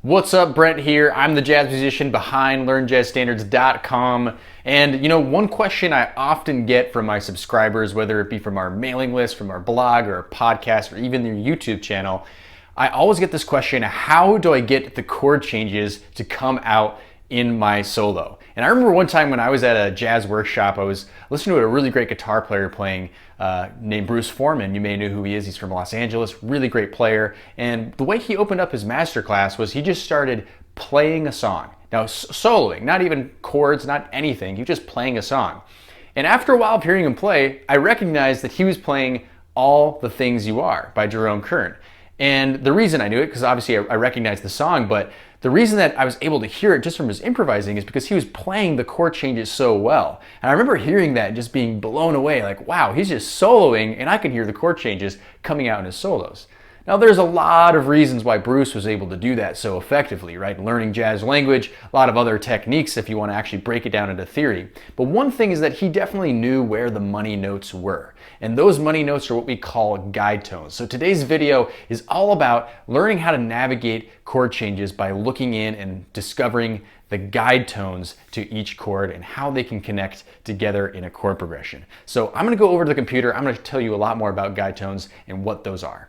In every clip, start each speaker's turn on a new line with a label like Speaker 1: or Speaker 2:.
Speaker 1: What's up, Brent here. I'm the jazz musician behind LearnJazzStandards.com. And one question I often get from my subscribers, whether it be from our mailing list, from our blog or our podcast, or even their YouTube channel, I always get this question: how do I get the chord changes to come out in my solo? And I remember one time when I was at a jazz workshop, I was listening to a really great guitar player playing named Bruce Foreman. You may know who he is. He's from Los Angeles, really great player. And the way he opened up his masterclass was he just started playing a song. Now, soloing, not even chords, not anything. He was just playing a song. And after a while of hearing him play, I recognized that he was playing All the Things You Are by Jerome Kern. And the reason I knew it, because obviously I recognized the song, but the reason that I was able to hear it just from his improvising is because he was playing the chord changes so well. And I remember hearing that and just being blown away, like, wow, he's just soloing and I can hear the chord changes coming out in his solos. Now, there's a lot of reasons why Bruce was able to do that so effectively, right? Learning jazz language, a lot of other techniques if you want to actually break it down into theory. But one thing is that he definitely knew where the money notes were. And those money notes are what we call guide tones. So today's video is all about learning how to navigate chord changes by looking in and discovering the guide tones to each chord and how they can connect together in a chord progression. So I'm going to go over to the computer. I'm going to tell you a lot more about guide tones and what those are.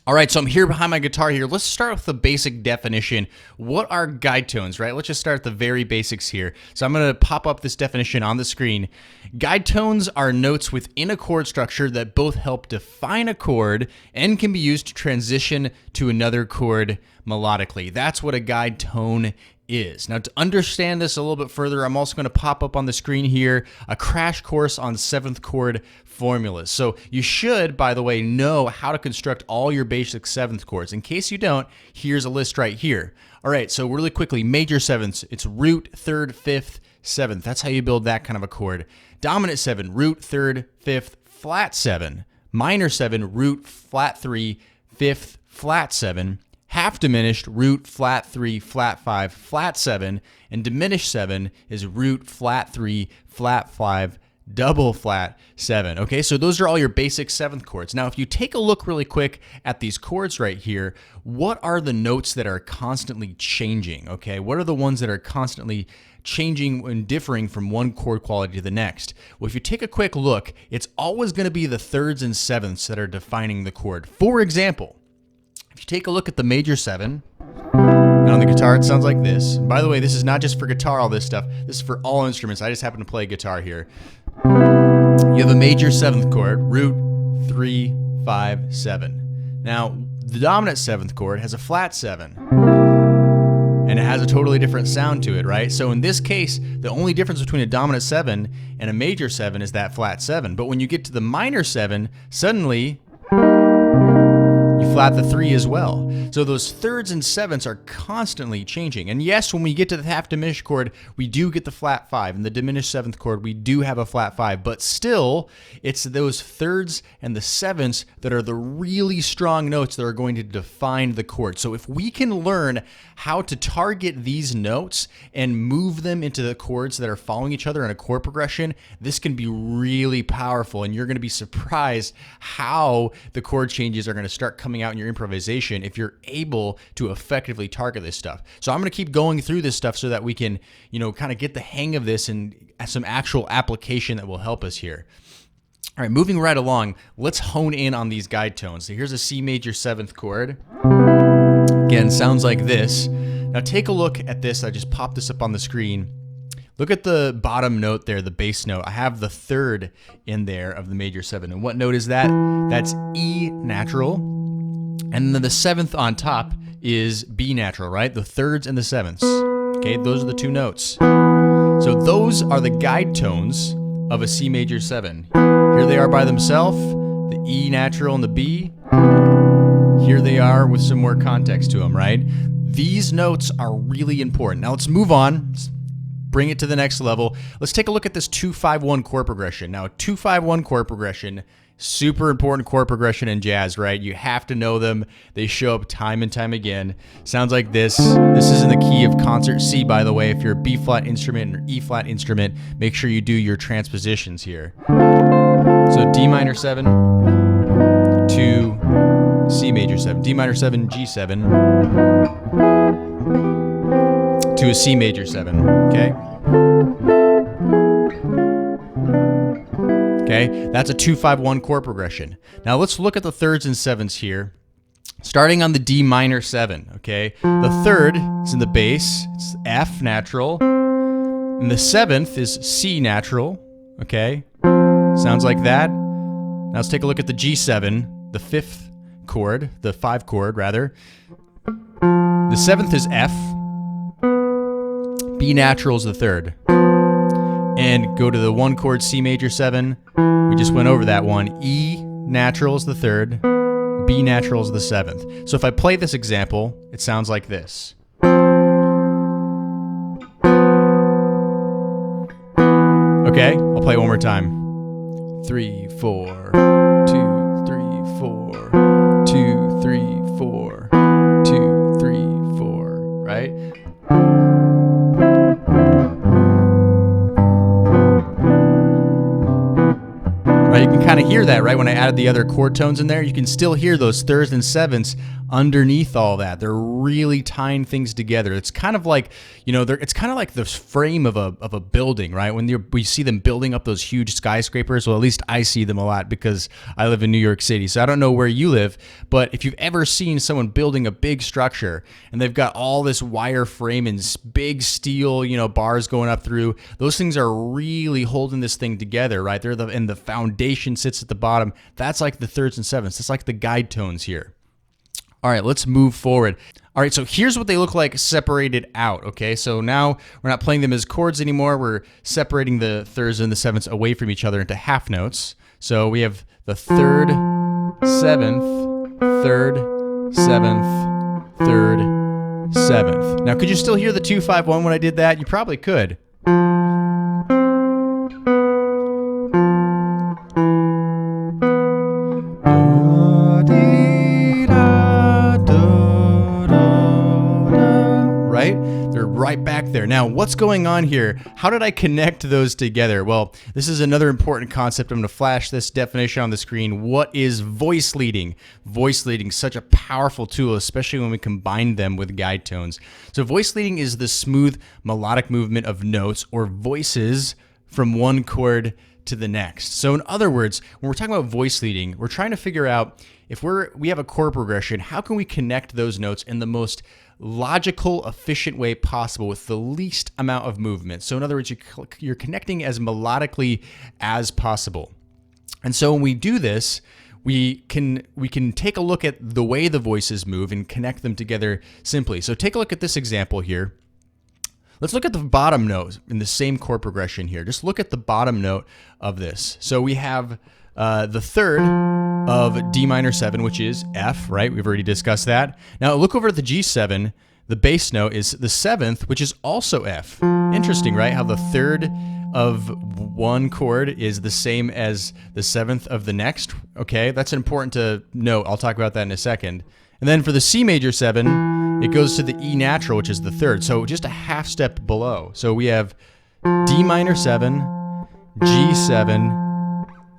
Speaker 2: All right, so I'm here behind my guitar here. Let's start with the basic definition. What are guide tones, right? Let's just start at the very basics here. So I'm going to pop up this definition on the screen. Guide tones are notes within a chord structure that both help define a chord and can be used to transition to another chord melodically. That's what a guide tone is. Now, to understand this a little bit further, I'm also going to pop up on the screen here a crash course on seventh chord formulas. So you should, by the way, know how to construct all your basic seventh chords. In case you don't, here's a list right here. All right, so really quickly, major sevenths, it's root, third, fifth, seventh. That's how you build that kind of a chord. Dominant seven, root, third, fifth, flat seven. Minor seven, root, flat three, fifth, flat seven. Half diminished, root, flat 3, flat 5, flat 7, and diminished 7 is root, flat 3, flat 5, double flat 7. Okay, so those are all your basic seventh chords. Now, if you take a look really quick at these chords right here, what are the notes that are constantly changing? Okay, what are the ones that are constantly changing and differing from one chord quality to the next? Well, if you take a quick look, it's always going to be the thirds and sevenths that are defining the chord. For example, if you take a look at the major seven, and on the guitar it sounds like this. And by the way, this is not just for guitar, all this stuff. This is for all instruments. I just happen to play guitar here. You have a major seventh chord, root, 3, 5, 7. Now, the dominant seventh chord has a flat 7. And it has a totally different sound to it, right? So in this case, the only difference between a dominant 7 and a major 7 is that flat 7. But when you get to the minor 7, suddenly you flat the 3 as well. So those thirds and sevenths are constantly changing. And yes, when we get to the half diminished chord, we do get the flat 5. And the diminished seventh chord, we do have a flat 5. But still, it's those thirds and the sevenths that are the really strong notes that are going to define the chord. So if we can learn how to target these notes and move them into the chords that are following each other in a chord progression, this can be really powerful. And you're going to be surprised how the chord changes are going to start coming out in your improvisation if you're able to effectively target this stuff. So I'm going to keep going through this stuff so that we can, kind of get the hang of this and some actual application that will help us here. All right, moving right along, let's hone in on these guide tones. So here's a C major seventh chord. Again, sounds like this. Now take a look at this. I just popped this up on the screen. Look at the bottom note there, the bass note. I have the third in there of the major 7. And what note is that? That's E natural. And then the seventh on top is B natural, right? The thirds and the sevenths. Okay, those are the two notes. So those are the guide tones of a C major 7. Here they are by themselves, the E natural and the B. Here they are with some more context to them, right? These notes are really important. Now let's move on. Let's bring it to the next level. Let's take a look at this 2-5-1 chord progression. Now, a 2-5-1 chord progression, super important chord progression in jazz, right? You have to know them. They show up time and time again. Sounds like this. This is in the key of concert C, by the way. If you're a B flat instrument or E flat instrument, make sure you do your transpositions here. So D minor 7 to C major 7, D minor 7, G7, to a C major 7, okay? Okay, that's a 2-5-1 chord progression. Now let's look at the thirds and sevenths here. Starting on the D minor 7, okay? The third is in the bass, it's F natural, and the seventh is C natural, okay? Sounds like that. Now let's take a look at the G7, the fifth chord, the 5 chord rather. The seventh is F, B natural is the third. And go to the 1 chord C major 7, we just went over that one. E natural is the third, B natural is the seventh. So if I play this example, it sounds like this. Okay, I'll play it one more time. 3, 4, 2, 3, 4, 2, 3, 4, 2, 3, 4, right? Right, you can kind of hear that, right? When I added the other chord tones in there, you can still hear those thirds and sevenths underneath all that. They're really tying things together. It's kind of like, you know, it's kind of like the frame of a building, right? When we see them building up those huge skyscrapers, well, at least I see them a lot because I live in New York City. So I don't know where you live, but if you've ever seen someone building a big structure and they've got all this wire frame and big steel, you know, bars going up through, those things are really holding this thing together, right? And the foundation sits at the bottom. That's like the thirds and sevenths. It's like the guide tones here. All right, let's move forward. All right, so here's what they look like separated out, okay? So now we're not playing them as chords anymore. We're separating the thirds and the sevenths away from each other into half notes. So we have the third, seventh, third, seventh, third, seventh. Now, could you still hear the 2-5-1 when I did that? You probably could. Right back there. Now, what's going on here? How did I connect those together? Well, this is another important concept. I'm going to flash this definition on the screen. What is voice leading? Voice leading, such a powerful tool, especially when we combine them with guide tones. So voice leading is the smooth melodic movement of notes or voices from one chord to the next. So in other words, when we're talking about voice leading, we're trying to figure out if we have a chord progression, how can we connect those notes in the most logical, efficient way possible with the least amount of movement. So in other words, you're connecting as melodically as possible. And so when we do this, we can take a look at the way the voices move and connect them together simply. So take a look at this example here. Let's look at the bottom note in the same chord progression here. Just look at the bottom note of this. So we have the third of D minor 7, which is F, right? We've already discussed that. Now look over at the G7. The bass note is the seventh, which is also F. Interesting, right? How the third of one chord is the same as the seventh of the next. Okay, that's important to note. I'll talk about that in a second. And then for the C major 7, it goes to the E natural, which is the third. So just a half step below. So we have D minor 7, G7,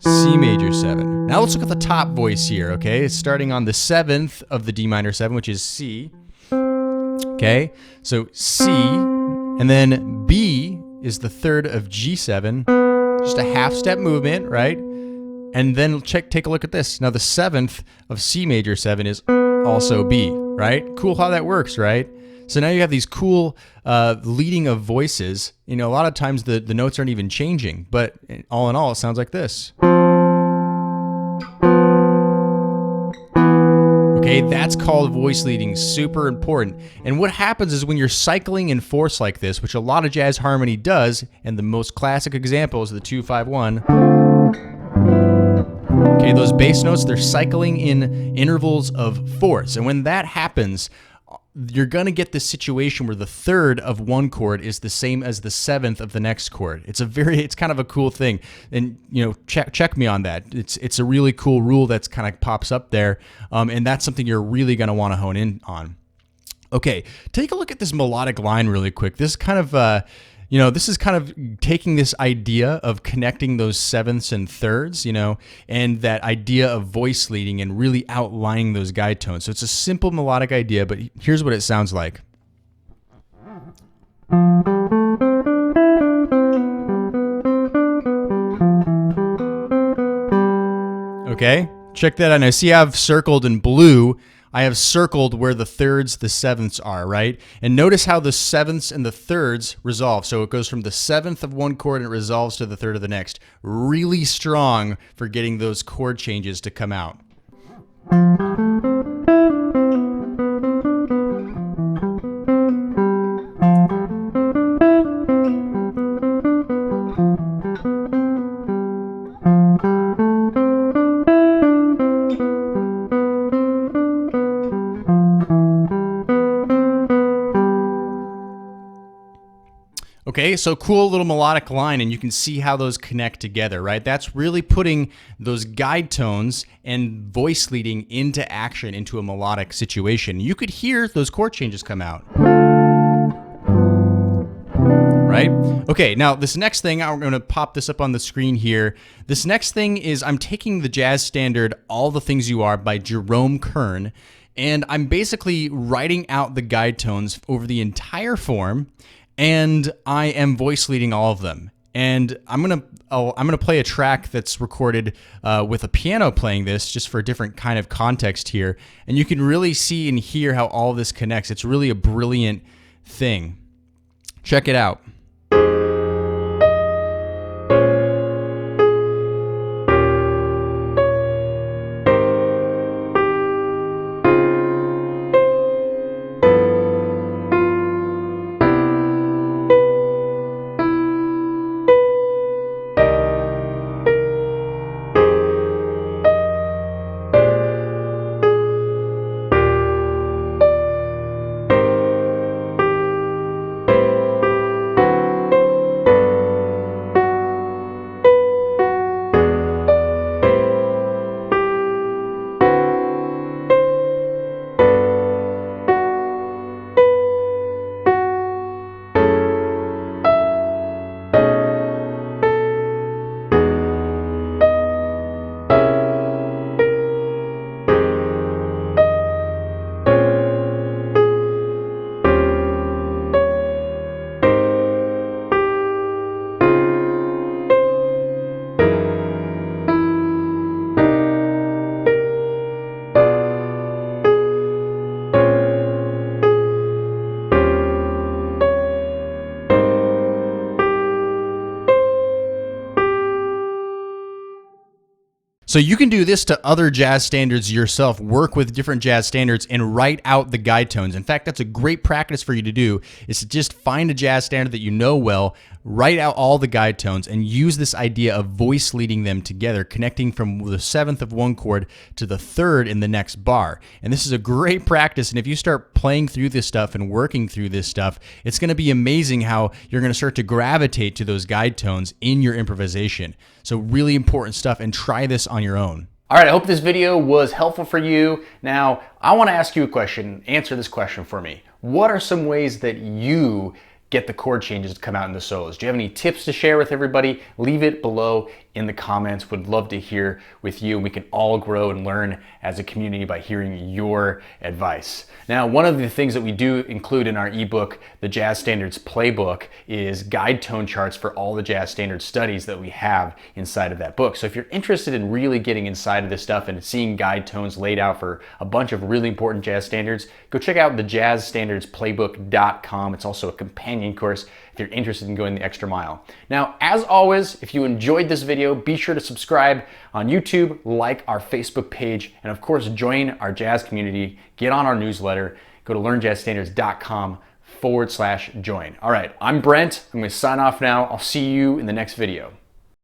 Speaker 2: C major 7. Now let's look at the top voice here, okay? It's starting on the seventh of the D minor 7, which is C. Okay, so C, and then B is the third of G7, just a half step movement, right? And then take a look at this. Now the seventh of C major 7 is also B, right? Cool how that works, right? So now you have these cool leading of voices. You know, a lot of times the notes aren't even changing, but all in all, it sounds like this. Okay, that's called voice leading, super important. And what happens is when you're cycling in fourths like this, which a lot of jazz harmony does, and the most classic example is the 2-5-1. Okay, those bass notes, they're cycling in intervals of fourths. And when that happens, you're going to get this situation where the third of one chord is the same as the seventh of the next chord. It's kind of a cool thing. And, you know, check me on that. It's a really cool rule that's kind of pops up there. And that's something you're really going to want to hone in on. Okay, take a look at this melodic line really quick. This kind of, this is kind of taking this idea of connecting those sevenths and thirds, and that idea of voice leading and really outlining those guide tones. So it's a simple melodic idea, but here's what it sounds like. Okay, check that out. Now see how I've circled in blue, I have circled where the thirds, the sevenths are, right? And notice how the sevenths and the thirds resolve. So it goes from the seventh of one chord and it resolves to the third of the next. Really strong for getting those chord changes to come out. Okay, so cool little melodic line, and you can see how those connect together, right? That's really putting those guide tones and voice leading into action into a melodic situation. You could hear those chord changes come out. Right? Okay, now this next thing, I'm going to pop this up on the screen here. This next thing is I'm taking the jazz standard, All the Things You Are by Jerome Kern, and I'm basically writing out the guide tones over the entire form, and I am voice leading all of them. And I'm gonna play a track that's recorded with a piano playing this, just for a different kind of context here. And you can really see and hear how all of this connects. It's really a brilliant thing. Check it out. So you can do this to other jazz standards yourself, work with different jazz standards and write out the guide tones. In fact, that's a great practice for you to do, is to just find a jazz standard that you know well, write out all the guide tones, and use this idea of voice leading them together, connecting from the seventh of one chord to the third in the next bar. And this is a great practice, and if you start playing through this stuff and working through this stuff, it's going to be amazing how you're going to start to gravitate to those guide tones in your improvisation. So really important stuff, and try this on your own.
Speaker 1: All right, I hope this video was helpful for you. Now, I want to ask you a question. Answer this question for me. What are some ways that you get the chord changes to come out in the solos? Do you have any tips to share with everybody? Leave it below in the comments. Would love to hear with you. We can all grow and learn as a community by hearing your advice. Now, one of the things that we do include in our ebook, the Jazz Standards Playbook, is guide tone charts for all the jazz standard studies that we have inside of that book. So if you're interested in really getting inside of this stuff and seeing guide tones laid out for a bunch of really important jazz standards, go check out the jazzstandardsplaybook.com. It's also a companion course if you're interested in going the extra mile. Now, as always, if you enjoyed this video, be sure to subscribe on YouTube, like our Facebook page, and of course, join our jazz community. Get on our newsletter. Go to learnjazzstandards.com/join. All right, I'm Brent. I'm going to sign off now. I'll see you in the next video.